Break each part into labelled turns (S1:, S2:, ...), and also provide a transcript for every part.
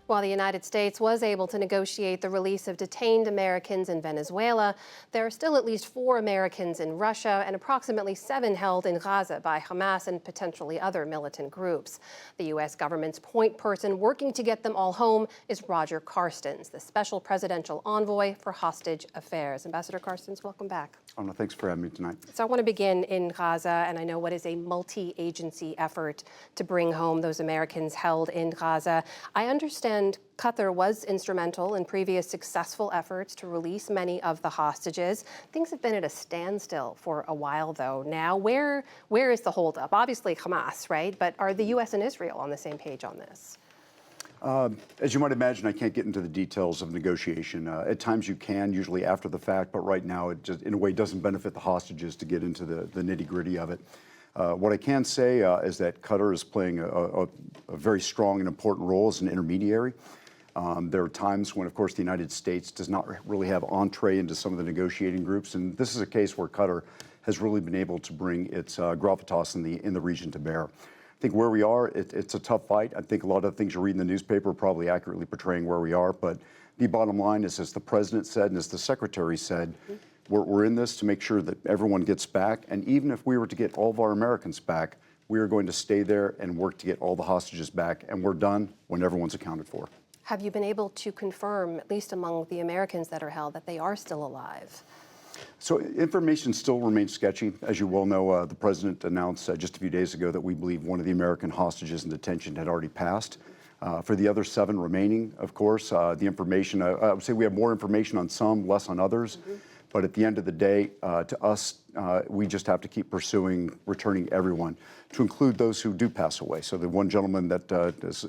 S1: While the United States was able to negotiate the release of detained Americans in Venezuela, there are still at least 4 Americans in Russia and approximately 7 held in Gaza by Hamas and potentially other militant groups. The U.S. government's point person working to get them all home is Roger Carstens, the special presidential envoy for hostage affairs. Ambassador Carstens, welcome back.
S2: Anna, thanks for having me tonight.
S1: So I want to begin in Gaza, and I know what is a multi-agency effort to bring home those Americans held in Gaza. I understand Qatar was instrumental in previous successful efforts to release many of the hostages. Things have been at a standstill for a while, though. Now, where is the holdup? Obviously Hamas, right? But are the U.S. and Israel on the same page on this?
S2: As you might imagine, I can't get into the details of negotiation. At times you can, usually after the fact, but right now it just, in a way, doesn't benefit the hostages to get into the nitty-gritty of it. What I can say is that Qatar is playing a very strong and important role as an intermediary. There are times when, of course, the United States does not really have entree into some of the negotiating groups, and this is a case where Qatar has really been able to bring its gravitas in the region to bear. I think where we are, it's a tough fight. I think a lot of the things you read in the newspaper are probably accurately portraying where we are, but the bottom line is, as the president said and as the secretary said, we're in this to make sure that everyone gets back, and even if we were to get all of our Americans back, we are going to stay there and work to get all the hostages back, and we're done when everyone's accounted for.
S1: Have you been able to confirm, at least among the Americans that are held, that they are still alive?
S2: So information still remains sketchy. As you well know, the president announced just a few days ago that we believe one of the American hostages in detention had already passed. For the other 7 remaining, of course, the information, I would say we have more information on some, less on others. But at the end of the day, to us, we just have to keep pursuing returning everyone, to include those who do pass away. So the one gentleman that is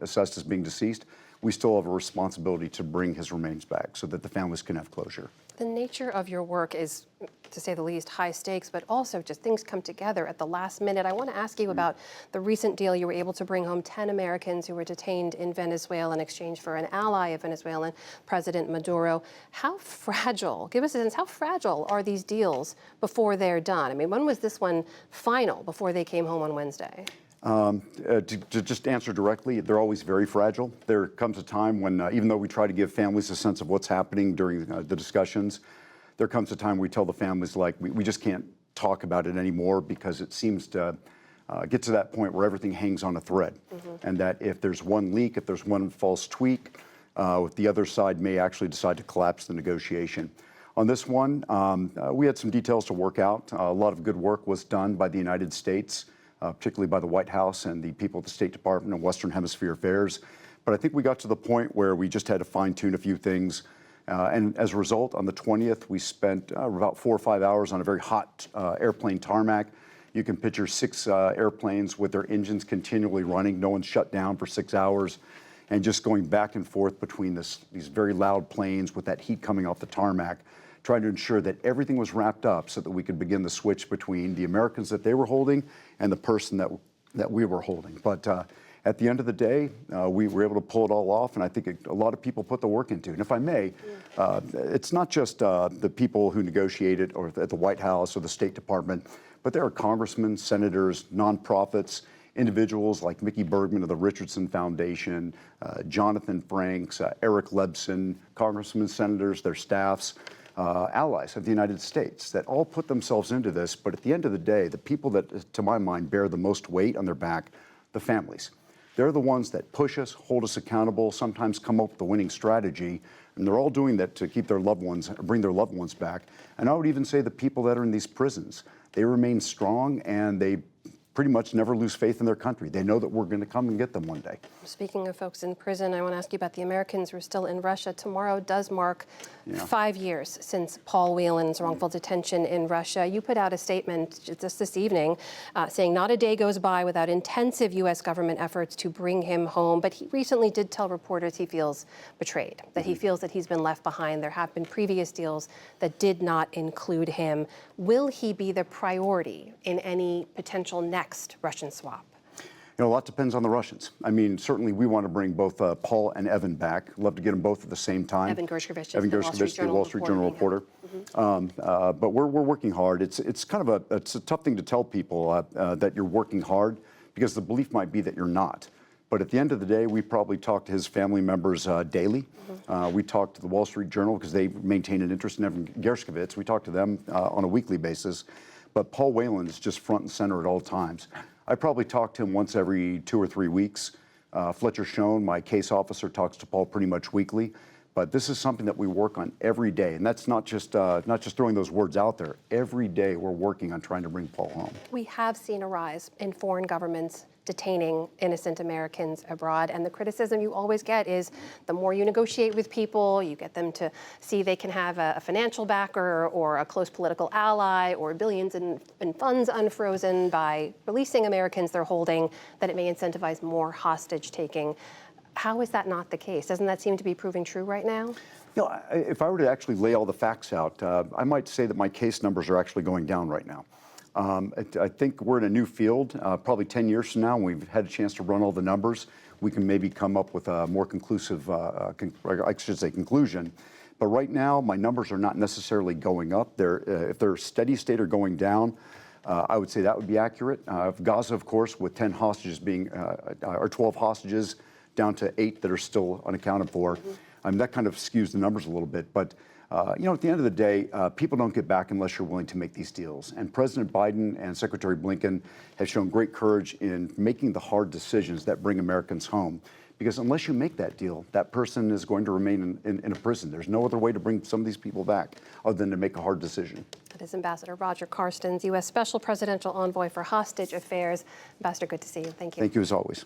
S2: assessed as being deceased, we still have a responsibility to bring his remains back so that the families can have closure.
S1: The nature of your work is, to say the least, high stakes, but also just things come together at the last minute. I want to ask you about the recent deal. You were able to bring home 10 Americans who were detained in Venezuela in exchange for an ally of Venezuelan President Maduro. How fragile, give us a sense, how fragile are these deals before they're done? I mean, when was this one final before they came home on Wednesday?
S2: To just answer directly, they're always very fragile. There comes a time when, even though we try to give families a sense of what's happening during the discussions, there comes a time we tell the families, like, we just can't talk about it anymore because it seems to get to that point where everything hangs on a thread. And that if there's one leak, if there's one false tweak, the other side may actually decide to collapse the negotiation. On this one, we had some details to work out. A lot of good work was done by the United States, particularly by the White House and the people at the State Department and Western Hemisphere Affairs. But I think we got to the point where we just had to fine-tune a few things. And as a result, on the 20th, we spent about 4 or 5 hours on a very hot airplane tarmac. You can picture 6 airplanes with their engines continually running. No one's shut down for 6 hours. And just going back and forth between these very loud planes with that heat coming off the tarmac, trying to ensure that everything was wrapped up so that we could begin the switch between the Americans that they were holding and the person that we were holding. But at the end of the day, we were able to pull it all off, and I think a lot of people put the work into it. And if I may, it's not just the people who negotiated or at the White House or the State Department, but there are congressmen, senators, nonprofits, individuals like Mickey Bergman of the Richardson Foundation, Jonathan Franks, Eric Lebson, congressmen, senators, their staffs, allies of the United States that all put themselves into this. But at the end of the day, the people that, to my mind, bear the most weight on their back, the families. They're the ones that push us, hold us accountable, sometimes come up with the winning strategy, and they're all doing that to keep their loved ones, bring their loved ones back. And I would even say the people that are in these prisons, they remain strong and they pretty much never lose faith in their country. They know that we're going to come and get them one day.
S1: Speaking of folks in prison, I want to ask you about the Americans who are still in Russia. Tomorrow does mark 5 years since Paul Whelan's wrongful detention in Russia. You put out a statement just this evening saying not a day goes by without intensive U.S. government efforts to bring him home. But he recently did tell reporters he feels betrayed, that he feels that he's been left behind. There have been previous deals that did not include him. Will he be the priority in any potential next Russian swap?
S2: You know, a lot depends on the Russians. I mean, certainly we want to bring both Paul and Evan back. Love to get them both at the same time.
S1: Evan Gershkovich,
S2: the Wall Street Journal reporter. But we're working hard. It's kind of a tough thing to tell people that you're working hard, because the belief might be that you're not. But at the end of the day, we probably talk to his family members daily. We talk to the Wall Street Journal because they maintain an interest in Evan Gershkovich. We talk to them on a weekly basis. But Paul Whelan is just front and center at all times. I probably talk to him once every 2 or 3 weeks. Fletcher Schoen, my case officer, talks to Paul pretty much weekly. But this is something that we work on every day, and that's not just throwing those words out there. Every day we're working on trying to bring Paul home.
S1: We have seen a rise in foreign governments detaining innocent Americans abroad, and the criticism you always get is the more you negotiate with people, you get them to see they can have a financial backer or a close political ally or billions in funds unfrozen by releasing Americans they're holding, that it may incentivize more hostage taking. How is that not the case? Doesn't that seem to be proving true right now?
S2: You know, if I were to actually lay all the facts out, I might say that my case numbers are actually going down right now. I think we're in a new field. Probably 10 years from now, when we've had a chance to run all the numbers, we can maybe come up with a more conclusive, I should say, conclusion. But right now, my numbers are not necessarily going up. If they're steady state or going down, I would say that would be accurate. Gaza, of course, with 10 hostages being, or 12 hostages, down to 8 that are still unaccounted for. That kind of skews the numbers a little bit. But you know, at the end of the day, people don't get back unless you're willing to make these deals. And President Biden and Secretary Blinken have shown great courage in making the hard decisions that bring Americans home. Because unless you make that deal, that person is going to remain in a prison. There's no other way to bring some of these people back other than to make a hard decision.
S1: That is Ambassador Roger Carstens, U.S. Special Presidential Envoy for Hostage Affairs. Ambassador, good to see you. Thank you.
S2: Thank you as always.